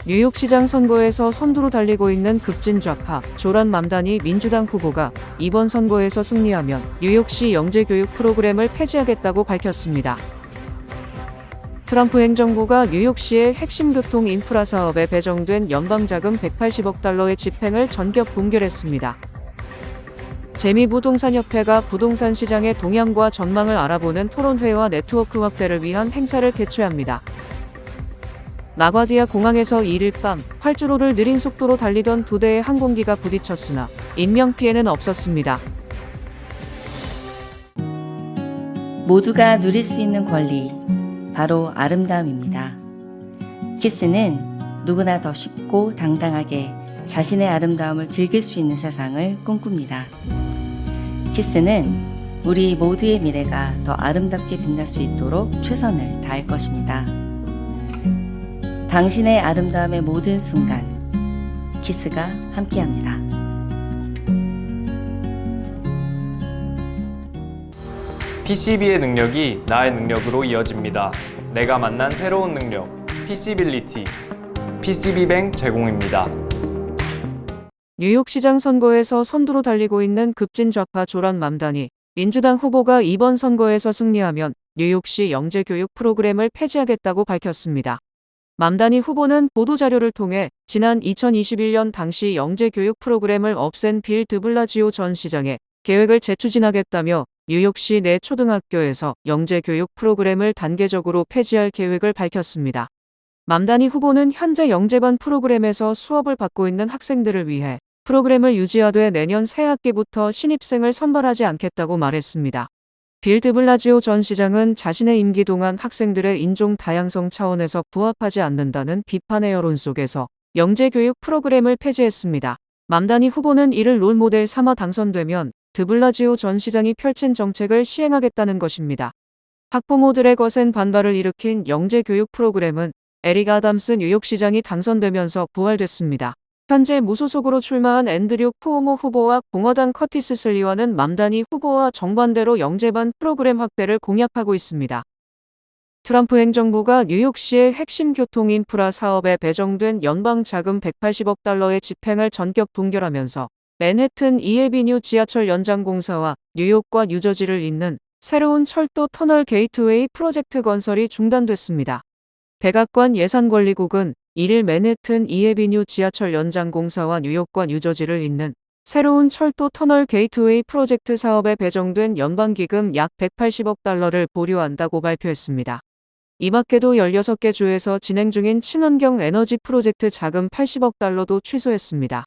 뉴욕시장 선거에서 선두로 달리고 있는 급진 좌파 조란 맘다니 민주당 후보가 이번 선거에서 승리하면 뉴욕시 영재교육 프로그램을 폐지하겠다고 밝혔습니다. 트럼프 행정부가 뉴욕시의 핵심 교통 인프라 사업에 배정된 연방자금 180억 달러의 집행을 전격 동결했습니다. 재미부동산협회가 부동산 시장의 동향과 전망을 알아보는 토론회와 네트워크 확대를 위한 행사를 개최합니다. 라과디아 공항에서 2일 밤 활주로를 느린 속도로 달리던 두 대의 항공기가 부딪혔으나 인명피해는 없었습니다. 모두가 누릴 수 있는 권리, 바로 아름다움입니다. 키스는 누구나 더 쉽고 당당하게 자신의 아름다움을 즐길 수 있는 세상을 꿈꿉니다. 키스는 우리 모두의 미래가 더 아름답게 빛날 수 있도록 최선을 다할 것입니다. 당신의 아름다움의 모든 순간, 키스가 함께합니다. PCB의 능력이 나의 능력으로 이어집니다. 내가 만난 새로운 능력, PC빌리티, PCB뱅 제공입니다. 뉴욕시장 선거에서 선두로 달리고 있는 급진 좌파 조란 맘다니 민주당 후보가 이번 선거에서 승리하면 뉴욕시 영재교육 프로그램을 폐지하겠다고 밝혔습니다. 맘다니 후보는 보도자료를 통해 지난 2021년 당시 영재교육 프로그램을 없앤 빌 드블라지오 전 시장의 계획을 재추진하겠다며 뉴욕시 내 초등학교에서 영재교육 프로그램을 단계적으로 폐지할 계획을 밝혔습니다. 맘다니 후보는 현재 영재반 프로그램에서 수업을 받고 있는 학생들을 위해 프로그램을 유지하되 내년 새 학기부터 신입생을 선발하지 않겠다고 말했습니다. 빌 드블라지오 전 시장은 자신의 임기 동안 학생들의 인종 다양성 차원에서 부합하지 않는다는 비판의 여론 속에서 영재교육 프로그램을 폐지했습니다. 맘다니 후보는 이를 롤모델 삼아 당선되면 드블라지오 전 시장이 펼친 정책을 시행하겠다는 것입니다. 학부모들의 거센 반발을 일으킨 영재교육 프로그램은 에릭 아담스 뉴욕시장이 당선되면서 부활됐습니다. 현재 무소속으로 출마한 앤드류 쿠오모 후보와 공화당 커티스 슬리와는 맘다니 후보와 정반대로 영재반 프로그램 확대를 공약하고 있습니다. 트럼프 행정부가 뉴욕시의 핵심 교통 인프라 사업에 배정된 연방 자금 180억 달러의 집행을 전격 동결하면서 맨해튼 이에비뉴 지하철 연장 공사와 뉴욕과 뉴저지를 잇는 새로운 철도 터널 게이트웨이 프로젝트 건설이 중단됐습니다. 백악관 예산관리국은 1일 맨해튼 이에비뉴 지하철 연장 공사와 뉴욕과 뉴저지를 잇는 새로운 철도 터널 게이트웨이 프로젝트 사업에 배정된 연방기금 약 180억 달러를 보류한다고 발표했습니다. 이 밖에도 16개 주에서 진행 중인 친환경 에너지 프로젝트 자금 80억 달러도 취소했습니다.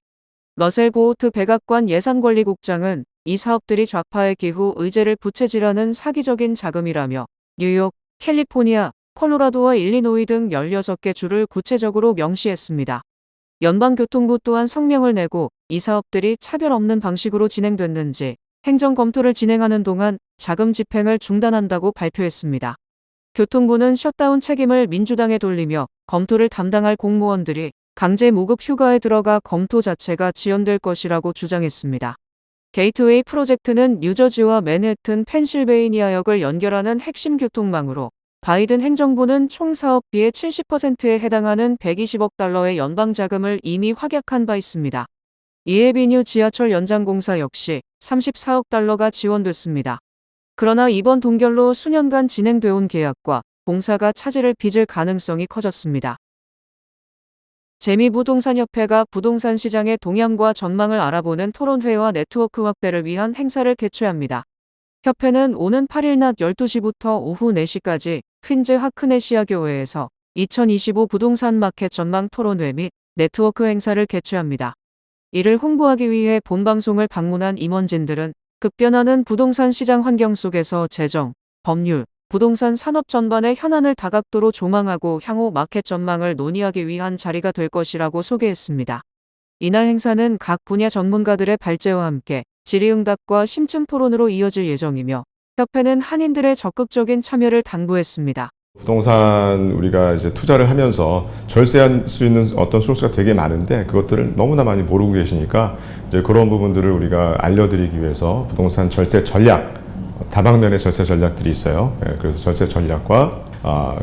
러셀 보호트 백악관 예산관리국장은 이 사업들이 좌파의 기후 의제를 부채질하는 사기적인 자금이라며 뉴욕, 캘리포니아, 콜로라도와 일리노이 등 16개 주를 구체적으로 명시했습니다. 연방교통부 또한 성명을 내고 이 사업들이 차별 없는 방식으로 진행됐는지 행정 검토를 진행하는 동안 자금 집행을 중단한다고 발표했습니다. 교통부는 셧다운 책임을 민주당에 돌리며 검토를 담당할 공무원들이 강제 무급 휴가에 들어가 검토 자체가 지연될 것이라고 주장했습니다. 게이트웨이 프로젝트는 뉴저지와 맨해튼 펜실베이니아역을 연결하는 핵심 교통망으로 바이든 행정부는 총 사업비의 70%에 해당하는 120억 달러의 연방 자금을 이미 확약한 바 있습니다. 이에비뉴 지하철 연장 공사 역시 34억 달러가 지원됐습니다. 그러나 이번 동결로 수년간 진행돼 온 계약과 공사가 차질을 빚을 가능성이 커졌습니다. 재미부동산협회가 부동산 시장의 동향과 전망을 알아보는 토론회와 네트워크 확대를 위한 행사를 개최합니다. 협회는 오는 8일 낮 12시부터 오후 4시까지 퀸즈 하크네시아 교회에서 2025 부동산 마켓 전망 토론회 및 네트워크 행사를 개최합니다. 이를 홍보하기 위해 본방송을 방문한 임원진들은 급변하는 부동산 시장 환경 속에서 재정, 법률, 부동산 산업 전반의 현안을 다각도로 조망하고 향후 마켓 전망을 논의하기 위한 자리가 될 것이라고 소개했습니다. 이날 행사는 각 분야 전문가들의 발제와 함께 질의응답과 심층 토론으로 이어질 예정이며 협회는 한인들의 적극적인 참여를 당부했습니다. 부동산 우리가 이제 투자를 하면서 절세할 수 있는 어떤 소스가 되게 많은데 그것들을 너무나 많이 모르고 계시니까 이제 그런 부분들을 우리가 알려드리기 위해서 부동산 절세 전략, 다방면의 절세 전략들이 있어요. 그래서 절세 전략과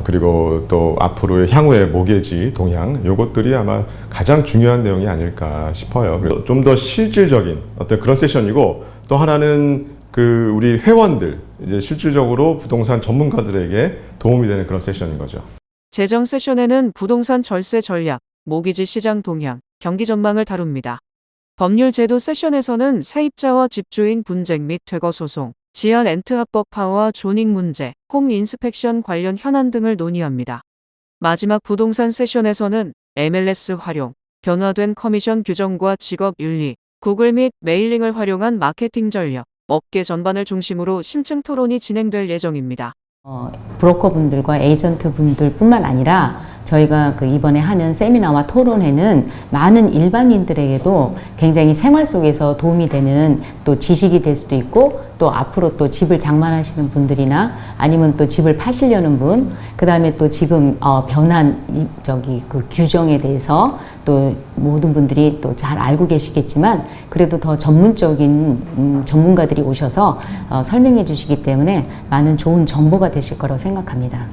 그리고 또 앞으로의 향후의 모계지 동향 요것들이 아마 가장 중요한 내용이 아닐까 싶어요. 그래서 좀 더 실질적인 어떤 그런 세션이고 또 하나는 그 우리 회원들 이제 실질적으로 부동산 전문가들에게 도움이 되는 그런 세션인 거죠. 재정 세션에는 부동산 절세 전략, 모기지 시장 동향, 경기 전망을 다룹니다. 법률 제도 세션에서는 세입자와 집주인 분쟁 및 퇴거 소송, 지하 렌트 합법화와 조닝 문제, 홈 인스펙션 관련 현안 등을 논의합니다. 마지막 부동산 세션에서는 MLS 활용, 변화된 커미션 규정과 직업 윤리, 구글 및 메일링을 활용한 마케팅 전략, 업계 전반을 중심으로 심층 토론이 진행될 예정입니다. 브로커분들과 에이전트분들뿐만 아니라 저희가 이번에 하는 세미나와 토론회는 많은 일반인들에게도 굉장히 생활 속에서 도움이 되는 또 지식이 될 수도 있고 또 앞으로 또 집을 장만하시는 분들이나 아니면 또 집을 파시려는 분, 그 다음에 또 지금 변한 그 규정에 대해서 또 모든 분들이 또 잘 알고 계시겠지만 그래도 더 전문적인 전문가들이 오셔서 설명해 주시기 때문에 많은 좋은 정보가 되실 거라고 생각합니다.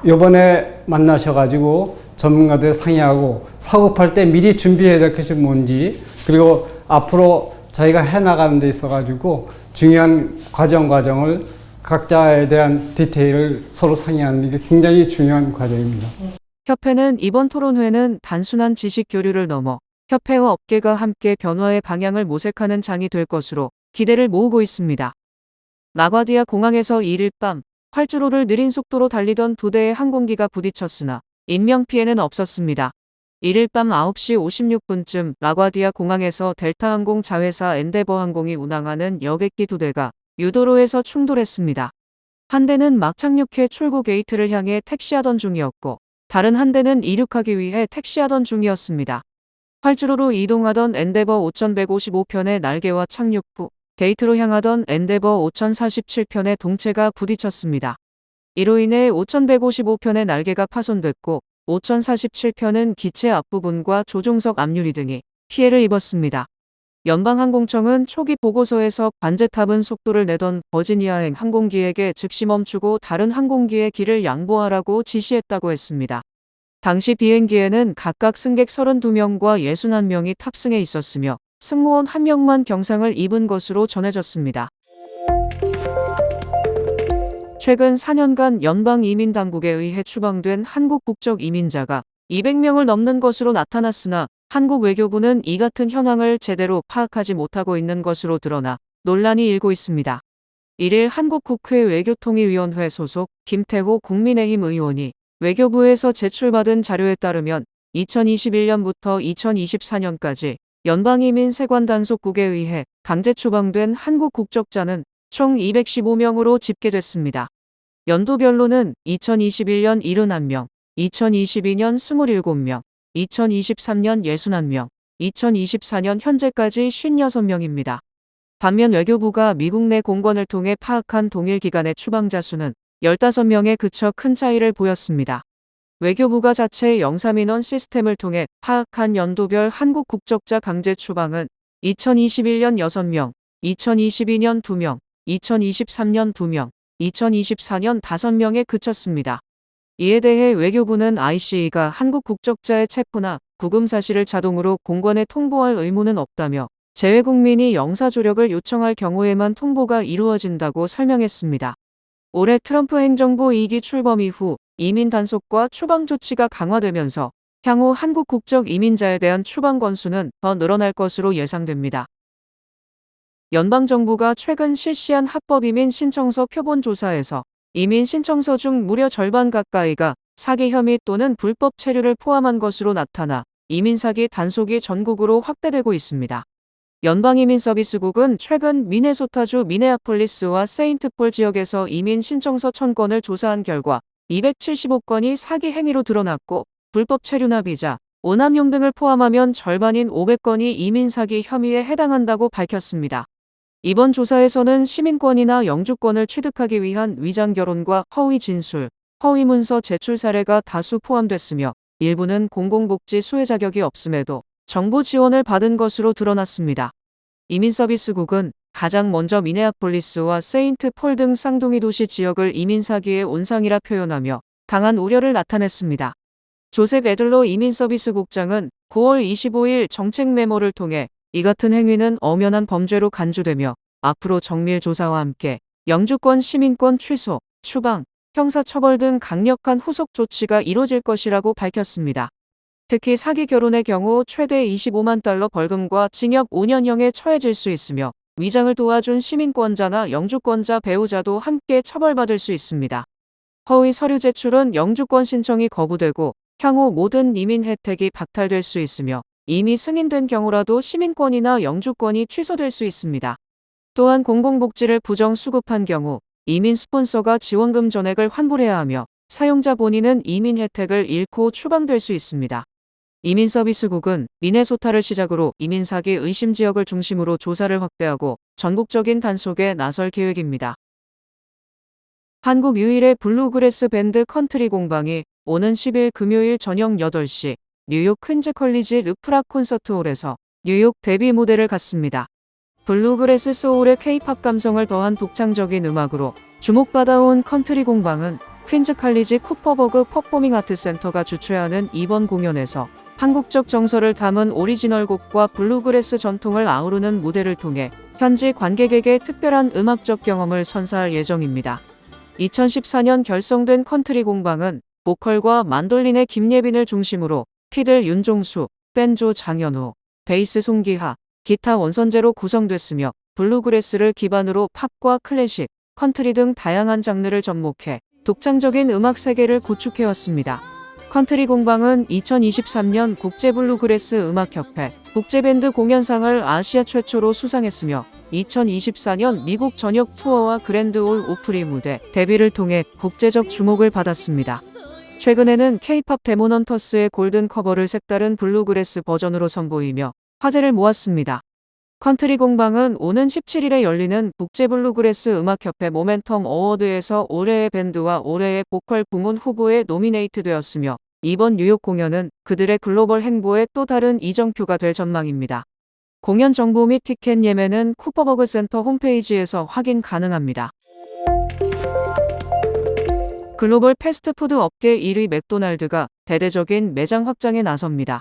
요번에 만나셔가지고 전문가들 상의하고 사업할 때 미리 준비해야 될 것이 뭔지 그리고 앞으로 저희가 해나가는 데 있어가지고 중요한 과정을 각자에 대한 디테일을 서로 상의하는 게 굉장히 중요한 과정입니다. 협회는 이번 토론회는 단순한 지식 교류를 넘어 협회와 업계가 함께 변화의 방향을 모색하는 장이 될 것으로 기대를 모으고 있습니다. 라과디아 공항에서 1일 밤 활주로를 느린 속도로 달리던 두 대의 항공기가 부딪혔으나 인명피해는 없었습니다. 1일 밤 9시 56분쯤 라과디아 공항에서 델타항공 자회사 엔데버항공이 운항하는 여객기 두 대가 유도로에서 충돌했습니다. 한 대는 막 착륙해 출구 게이트를 향해 택시하던 중이었고 다른 한 대는 이륙하기 위해 택시하던 중이었습니다. 활주로로 이동하던 엔데버 5155편의 날개와 착륙 후 게이트로 향하던 엔데버 5047편의 동체가 부딪혔습니다. 이로 인해 5155편의 날개가 파손됐고 5047편은 기체 앞부분과 조종석 앞유리 등이 피해를 입었습니다. 연방항공청은 초기 보고서에서 관제탑은 속도를 내던 버지니아행 항공기에게 즉시 멈추고 다른 항공기의 길을 양보하라고 지시했다고 했습니다. 당시 비행기에는 각각 승객 32명과 61명이 탑승해 있었으며 승무원 1명만 경상을 입은 것으로 전해졌습니다. 최근 4년간 연방이민당국에 의해 추방된 한국 국적 이민자가 200명을 넘는 것으로 나타났으나 한국 외교부는 이 같은 현황을 제대로 파악하지 못하고 있는 것으로 드러나 논란이 일고 있습니다. 1일 한국국회 외교통일위원회 소속 김태호 국민의힘 의원이 외교부에서 제출받은 자료에 따르면 2021년부터 2024년까지 연방이민 세관단속국에 의해 강제 추방된 한국 국적자는 총 215명으로 집계됐습니다. 연도별로는 2021년 71명, 2022년 27명, 2023년 61명, 2024년 현재까지 56명입니다. 반면 외교부가 미국 내 공관을 통해 파악한 동일 기간의 추방자 수는 15명에 그쳐 큰 차이를 보였습니다. 외교부가 자체 영사민원 시스템을 통해 파악한 연도별 한국 국적자 강제 추방은 2021년 6명, 2022년 2명, 2023년 2명, 2024년 5명에 그쳤습니다. 이에 대해 외교부는 ICE가 한국 국적자의 체포나 구금 사실을 자동으로 공관에 통보할 의무는 없다며 재외국민이 영사조력을 요청할 경우에만 통보가 이루어진다고 설명했습니다. 올해 트럼프 행정부 2기 출범 이후 이민 단속과 추방 조치가 강화되면서 향후 한국 국적 이민자에 대한 추방 건수는 더 늘어날 것으로 예상됩니다. 연방정부가 최근 실시한 합법이민 신청서 표본 조사에서 이민 신청서 중 무려 절반 가까이가 사기 혐의 또는 불법 체류를 포함한 것으로 나타나 이민 사기 단속이 전국으로 확대되고 있습니다. 연방이민서비스국은 최근 미네소타주 미네아폴리스와 세인트폴 지역에서 이민 신청서 1000건을 조사한 결과 275건이 사기 행위로 드러났고 불법 체류나 비자, 오남용 등을 포함하면 절반인 500건이 이민 사기 혐의에 해당한다고 밝혔습니다. 이번 조사에서는 시민권이나 영주권을 취득하기 위한 위장 결혼과 허위 진술, 허위 문서 제출 사례가 다수 포함됐으며 일부는 공공복지 수혜 자격이 없음에도 정부 지원을 받은 것으로 드러났습니다. 이민서비스국은 가장 먼저 미네아폴리스와 세인트폴 등 쌍둥이 도시 지역을 이민 사기의 온상이라 표현하며 강한 우려를 나타냈습니다. 조셉 애들러 이민서비스국장은 9월 25일 정책 메모를 통해 이 같은 행위는 엄연한 범죄로 간주되며 앞으로 정밀 조사와 함께 영주권 시민권 취소, 추방, 형사처벌 등 강력한 후속 조치가 이뤄질 것이라고 밝혔습니다. 특히 사기 결혼의 경우 최대 25만 달러 벌금과 징역 5년형에 처해질 수 있으며 위장을 도와준 시민권자나 영주권자 배우자도 함께 처벌받을 수 있습니다. 허위 서류 제출은 영주권 신청이 거부되고 향후 모든 이민 혜택이 박탈될 수 있으며 이미 승인된 경우라도 시민권이나 영주권이 취소될 수 있습니다. 또한 공공복지를 부정 수급한 경우 이민 스폰서가 지원금 전액을 환불해야 하며 사용자 본인은 이민 혜택을 잃고 추방될 수 있습니다. 이민서비스국은 미네소타를 시작으로 이민사기 의심 지역을 중심으로 조사를 확대하고 전국적인 단속에 나설 계획입니다. 한국 유일의 블루그래스 밴드 컨트리 공방이 오는 10일 금요일 저녁 8시 뉴욕 퀸즈 컬리지 르프락 콘서트홀에서 뉴욕 데뷔 무대를 갖습니다. 블루그래스 소울의 K-팝 감성을 더한 독창적인 음악으로 주목받아온 컨트리 공방은 퀸즈 칼리지 쿠퍼버그 퍼포밍 아트 센터가 주최하는 이번 공연에서 한국적 정서를 담은 오리지널 곡과 블루그래스 전통을 아우르는 무대를 통해 현지 관객에게 특별한 음악적 경험을 선사할 예정입니다. 2014년 결성된 컨트리 공방은 보컬과 만돌린의 김예빈을 중심으로 피들 윤종수, 밴조 장현우, 베이스 송기하, 기타 원선제로 구성됐으며 블루그래스를 기반으로 팝과 클래식, 컨트리 등 다양한 장르를 접목해 독창적인 음악 세계를 구축해왔습니다. 컨트리 공방은 2023년 국제블루그래스 음악협회 국제밴드 공연상을 아시아 최초로 수상했으며 2024년 미국 전역 투어와 그랜드올 오프리 무대 데뷔를 통해 국제적 주목을 받았습니다. 최근에는 K-팝 데몬헌터스의 골든 커버를 색다른 블루그래스 버전으로 선보이며 화제를 모았습니다. 컨트리 공방은 오는 17일에 열리는 국제블루그래스 음악협회 모멘텀 어워드에서 올해의 밴드와 올해의 보컬 부문 후보에 노미네이트되었으며 이번 뉴욕 공연은 그들의 글로벌 행보의 또 다른 이정표가 될 전망입니다. 공연 정보 및 티켓 예매는 쿠퍼버그 센터 홈페이지에서 확인 가능합니다. 글로벌 패스트푸드 업계 1위 맥도날드가 대대적인 매장 확장에 나섭니다.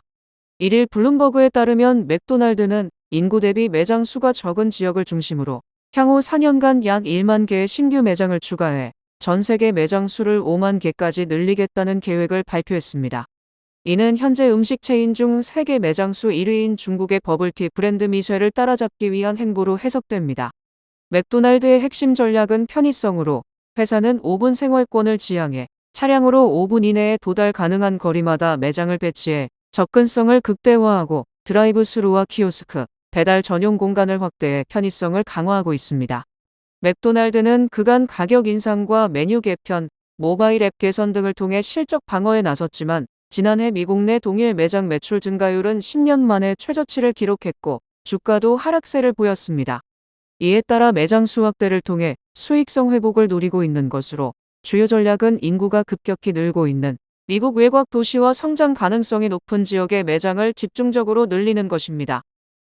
1일 블룸버그에 따르면 맥도날드는 인구 대비 매장 수가 적은 지역을 중심으로 향후 4년간 약 1만 개의 신규 매장을 추가해 전 세계 매장 수를 5만 개까지 늘리겠다는 계획을 발표했습니다. 이는 현재 음식 체인 중 세계 매장 수 1위인 중국의 버블티 브랜드 미쉐를 따라잡기 위한 행보로 해석됩니다. 맥도날드의 핵심 전략은 편의성으로 회사는 5분 생활권을 지향해 차량으로 5분 이내에 도달 가능한 거리마다 매장을 배치해 접근성을 극대화하고 드라이브 스루와 키오스크, 배달 전용 공간을 확대해 편의성을 강화하고 있습니다. 맥도날드는 그간 가격 인상과 메뉴 개편, 모바일 앱 개선 등을 통해 실적 방어에 나섰지만 지난해 미국 내 동일 매장 매출 증가율은 10년 만에 최저치를 기록했고 주가도 하락세를 보였습니다. 이에 따라 매장 수 확대를 통해 수익성 회복을 노리고 있는 것으로 주요 전략은 인구가 급격히 늘고 있는 미국 외곽 도시와 성장 가능성이 높은 지역의 매장을 집중적으로 늘리는 것입니다.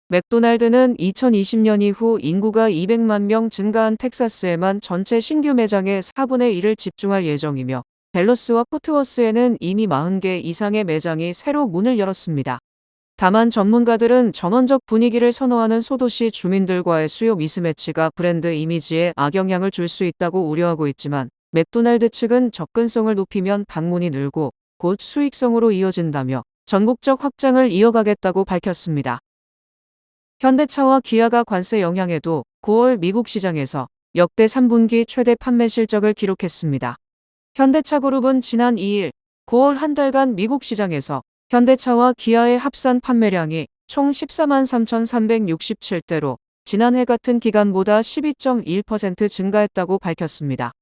맥도날드는 2020년 이후 인구가 200만 명 증가한 텍사스에만 전체 신규 매장의 4분의 1을 집중할 예정이며 댈러스와 포트워스에는 이미 40개 이상의 매장이 새로 문을 열었습니다. 다만 전문가들은 전원적 분위기를 선호하는 소도시 주민들과의 수요 미스매치가 브랜드 이미지에 악영향을 줄 수 있다고 우려하고 있지만 맥도날드 측은 접근성을 높이면 방문이 늘고 곧 수익성으로 이어진다며 전국적 확장을 이어가겠다고 밝혔습니다. 현대차와 기아가 관세 영향에도 9월 미국 시장에서 역대 3분기 최대 판매 실적을 기록했습니다. 현대차 그룹은 지난 2일 9월 한 달간 미국 시장에서 현대차와 기아의 합산 판매량이 총 14만 3,367대로 지난해 같은 기간보다 12.1% 증가했다고 밝혔습니다.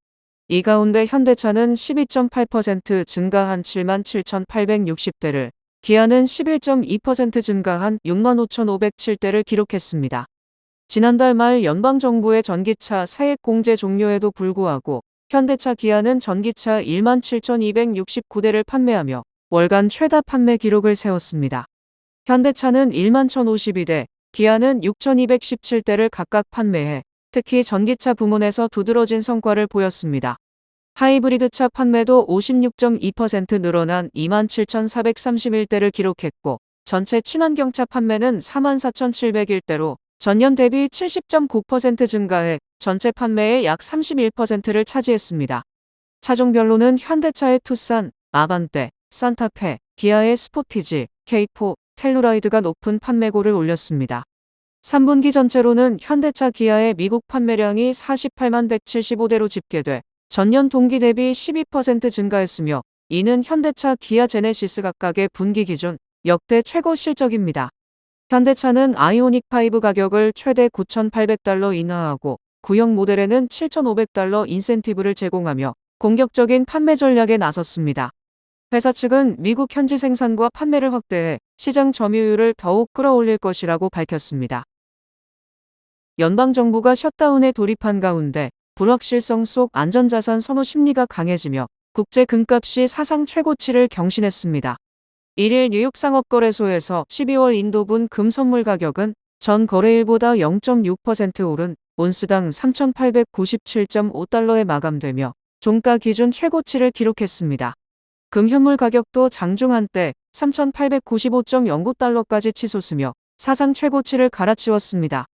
이 가운데 현대차는 12.8% 증가한 7만 7,860대를, 기아는 11.2% 증가한 6만 5,507대를 기록했습니다. 지난달 말 연방정부의 전기차 세액 공제 종료에도 불구하고 현대차 기아는 전기차 1만 7,269대를 판매하며 월간 최다 판매 기록을 세웠습니다. 현대차는 1만 1,052대, 기아는 6,217대를 각각 판매해 특히 전기차 부문에서 두드러진 성과를 보였습니다. 하이브리드 차 판매도 56.2% 늘어난 27,431대를 기록했고 전체 친환경차 판매는 44,701대로 전년 대비 70.9% 증가해 전체 판매의 약 31%를 차지했습니다. 차종별로는 현대차의 투싼, 아반떼, 산타페, 기아의 스포티지, K4, 텔루라이드가 높은 판매고를 올렸습니다. 3분기 전체로는 현대차 기아의 미국 판매량이 48만 175대로 집계돼 전년 동기 대비 12% 증가했으며 이는 현대차 기아 제네시스 각각의 분기 기준 역대 최고 실적입니다. 현대차는 아이오닉5 가격을 최대 9,800달러 인하하고 구형 모델에는 7,500달러 인센티브를 제공하며 공격적인 판매 전략에 나섰습니다. 회사 측은 미국 현지 생산과 판매를 확대해 시장 점유율을 더욱 끌어올릴 것이라고 밝혔습니다. 연방정부가 셧다운에 돌입한 가운데 불확실성 속 안전자산 선호 심리가 강해지며 국제 금값이 사상 최고치를 경신했습니다. 1일 뉴욕 상업거래소에서 12월 인도분 금 선물 가격은 전 거래일보다 0.6% 오른 온스당 3,897.5달러에 마감되며 종가 기준 최고치를 기록했습니다. 금 현물 가격도 장중 한때 3,895.09달러까지 치솟으며 사상 최고치를 갈아치웠습니다.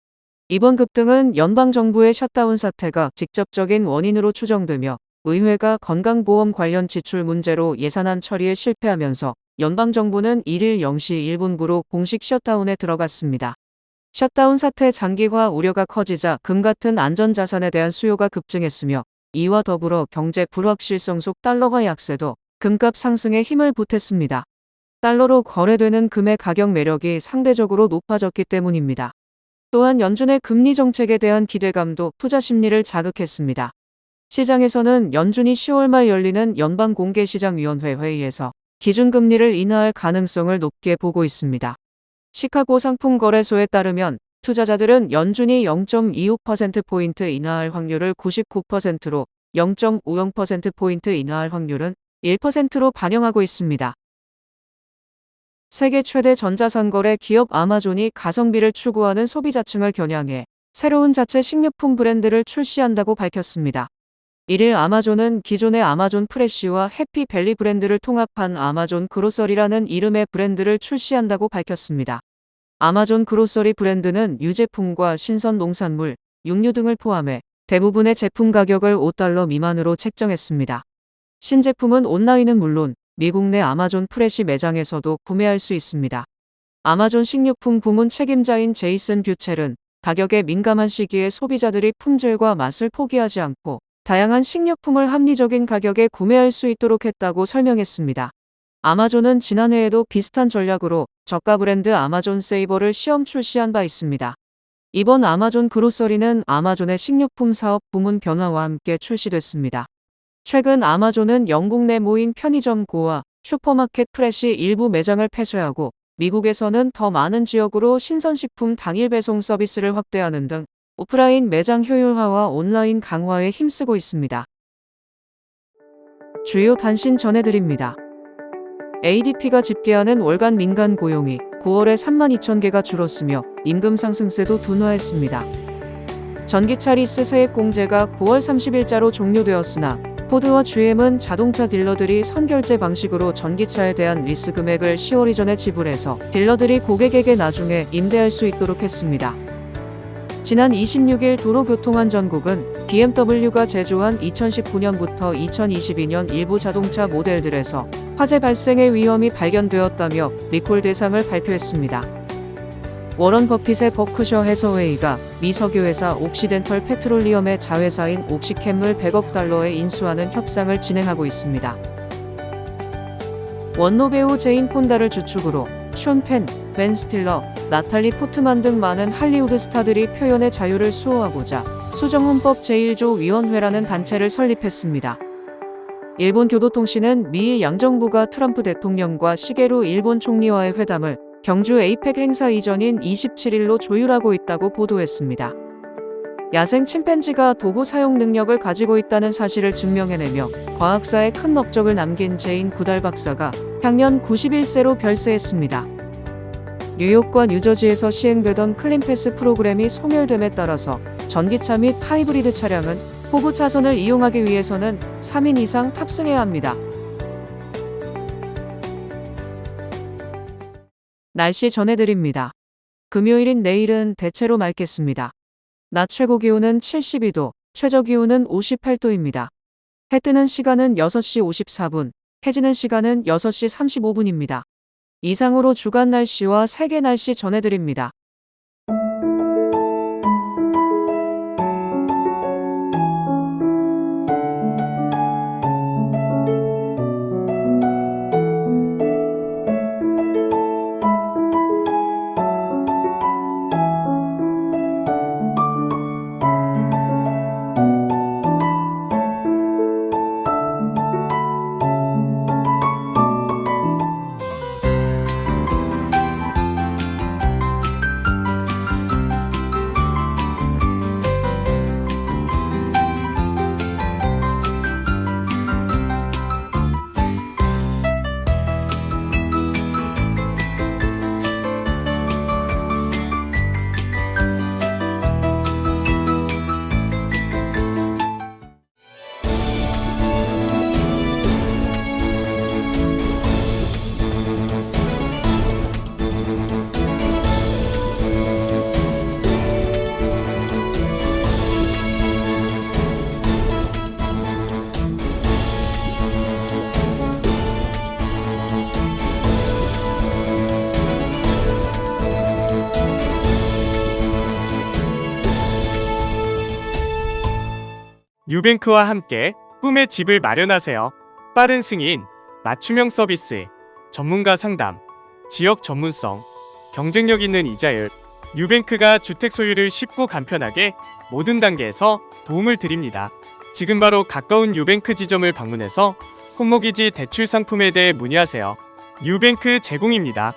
이번 급등은 연방정부의 셧다운 사태가 직접적인 원인으로 추정되며 의회가 건강보험 관련 지출 문제로 예산안 처리에 실패하면서 연방정부는 1일 0시 1분부로 공식 셧다운에 들어갔습니다. 셧다운 사태 장기화 우려가 커지자 금 같은 안전자산에 대한 수요가 급증했으며 이와 더불어 경제 불확실성 속 달러화 약세도 금값 상승에 힘을 보탰습니다. 달러로 거래되는 금의 가격 매력이 상대적으로 높아졌기 때문입니다. 또한 연준의 금리 정책에 대한 기대감도 투자 심리를 자극했습니다. 시장에서는 연준이 10월 말 열리는 연방공개시장위원회 회의에서 기준금리를 인하할 가능성을 높게 보고 있습니다. 시카고 상품거래소에 따르면 투자자들은 연준이 0.25%포인트 인하할 확률을 99%로 0.50%포인트 인하할 확률은 1%로 반영하고 있습니다. 세계 최대 전자상거래 기업 아마존이 가성비를 추구하는 소비자층을 겨냥해 새로운 자체 식료품 브랜드를 출시한다고 밝혔습니다. 1일 아마존은 기존의 아마존 프레시와 해피밸리 브랜드를 통합한 아마존 그로서리라는 이름의 브랜드를 출시한다고 밝혔습니다. 아마존 그로서리 브랜드는 유제품과 신선 농산물, 육류 등을 포함해 대부분의 제품 가격을 $5 미만으로 책정했습니다. 신제품은 온라인은 물론 미국 내 아마존 프레시 매장에서도 구매할 수 있습니다. 아마존 식료품 부문 책임자인 제이슨 뷰첼은 가격에 민감한 시기에 소비자들이 품질과 맛을 포기하지 않고 다양한 식료품을 합리적인 가격에 구매할 수 있도록 했다고 설명했습니다. 아마존은 지난해에도 비슷한 전략으로 저가 브랜드 아마존 세이버를 시험 출시한 바 있습니다. 이번 아마존 그로서리는 아마존의 식료품 사업 부문 변화와 함께 출시됐습니다. 최근 아마존은 영국 내 모인 편의점 고와 슈퍼마켓 프레시 일부 매장을 폐쇄하고 미국에서는 더 많은 지역으로 신선식품 당일 배송 서비스를 확대하는 등 오프라인 매장 효율화와 온라인 강화에 힘쓰고 있습니다. 주요 단신 전해드립니다. ADP가 집계하는 월간 민간 고용이 9월에 32,000개가 줄었으며 임금 상승세도 둔화했습니다. 전기차 리스 세액공제가 9월 30일자로 종료되었으나 포드와 GM은 자동차 딜러들이 선결제 방식으로 전기차에 대한 리스 금액을 10월 이전에 지불해서 딜러들이 고객에게 나중에 임대할 수 있도록 했습니다. 지난 26일 도로교통안전국은 BMW가 제조한 2019년부터 2022년 일부 자동차 모델들에서 화재 발생의 위험이 발견되었다며 리콜 대상을 발표했습니다. 워런 버핏의 버크셔 해서웨이가 미 석유회사 옥시덴털 페트롤리엄의 자회사인 옥시캠을 100억 달러에 인수하는 협상을 진행하고 있습니다. 원로 배우 제인 폰다를 주축으로 숀 펜, 벤 스틸러, 나탈리 포트만 등 많은 할리우드 스타들이 표현의 자유를 수호하고자 수정헌법 제1조 위원회라는 단체를 설립했습니다. 일본 교도통신은 미일 양정부가 트럼프 대통령과 시게루 일본 총리와의 회담을 경주 에이펙 행사 이전인 27일로 조율하고 있다고 보도했습니다. 야생 침팬지가 도구 사용 능력을 가지고 있다는 사실을 증명해내며 과학사에 큰 업적을 남긴 제인 구달 박사가 향년 91세로 별세했습니다. 뉴욕과 뉴저지에서 시행되던 클린패스 프로그램이 소멸됨에 따라서 전기차 및 하이브리드 차량은 호부 차선을 이용하기 위해서는 3인 이상 탑승해야 합니다. 날씨 전해드립니다. 금요일인 내일은 대체로 맑겠습니다. 낮 최고 기온은 72도, 최저 기온은 58도입니다. 해 뜨는 시간은 6시 54분, 해지는 시간은 6시 35분입니다. 이상으로 주간 날씨와 세계 날씨 전해드립니다. 뉴뱅크와 함께 꿈의 집을 마련하세요. 빠른 승인, 맞춤형 서비스, 전문가 상담, 지역 전문성, 경쟁력 있는 이자율. 뉴뱅크가 주택 소유를 쉽고 간편하게 모든 단계에서 도움을 드립니다. 지금 바로 가까운 뉴뱅크 지점을 방문해서 홈모기지 대출 상품에 대해 문의하세요. 뉴뱅크 제공입니다.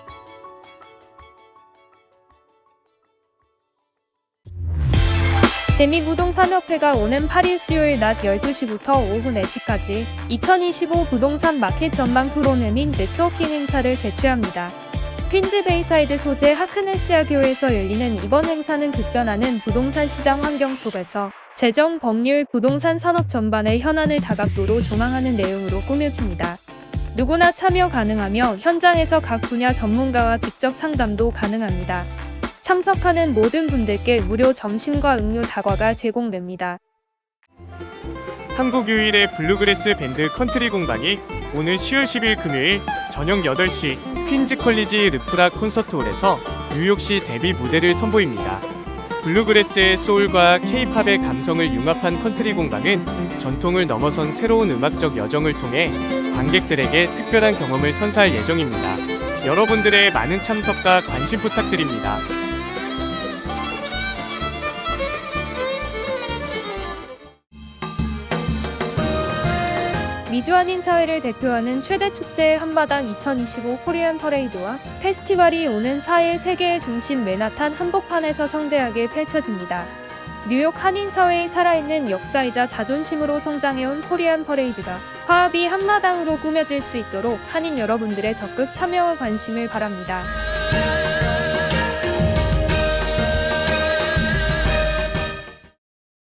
재미부동산협회가 오는 8일 수요일 낮 12시부터 오후 4시까지 2025 부동산 마켓 전망 토론회 및 네트워킹 행사를 개최합니다. 퀸즈 베이사이드 소재 하크네시아교에서 열리는 이번 행사는 급변하는 부동산 시장 환경 속에서 재정, 법률, 부동산 산업 전반의 현안을 다각도로 조망하는 내용으로 꾸며집니다. 누구나 참여 가능하며 현장에서 각 분야 전문가와 직접 상담도 가능합니다. 참석하는 모든 분들께 무료 점심과 음료 다과가 제공됩니다. 한국 유일의 블루그래스 밴드 컨트리 공방이 오늘 10월 10일 금요일 저녁 8시 퀸즈 컬리지 르프라 콘서트홀에서 뉴욕시 데뷔 무대를 선보입니다. 블루그래스의 소울과 케이팝의 감성을 융합한 컨트리 공방은 전통을 넘어선 새로운 음악적 여정을 통해 관객들에게 특별한 경험을 선사할 예정입니다. 여러분들의 많은 참석과 관심 부탁드립니다. 미주한인 사회를 대표하는 최대 축제 한마당 2025 코리안 퍼레이드와 페스티벌이 오는 4일 세계의 중심 맨하탄 한복판에서 성대하게 펼쳐집니다. 뉴욕 한인 사회의 살아있는 역사이자 자존심으로 성장해온 코리안 퍼레이드가 화합이 한마당으로 꾸며질 수 있도록 한인 여러분들의 적극 참여와 관심을 바랍니다.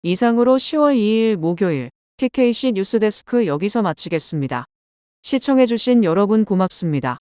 이상으로 10월 2일 목요일 TKC 뉴스데스크 여기서 마치겠습니다. 시청해주신 여러분 고맙습니다.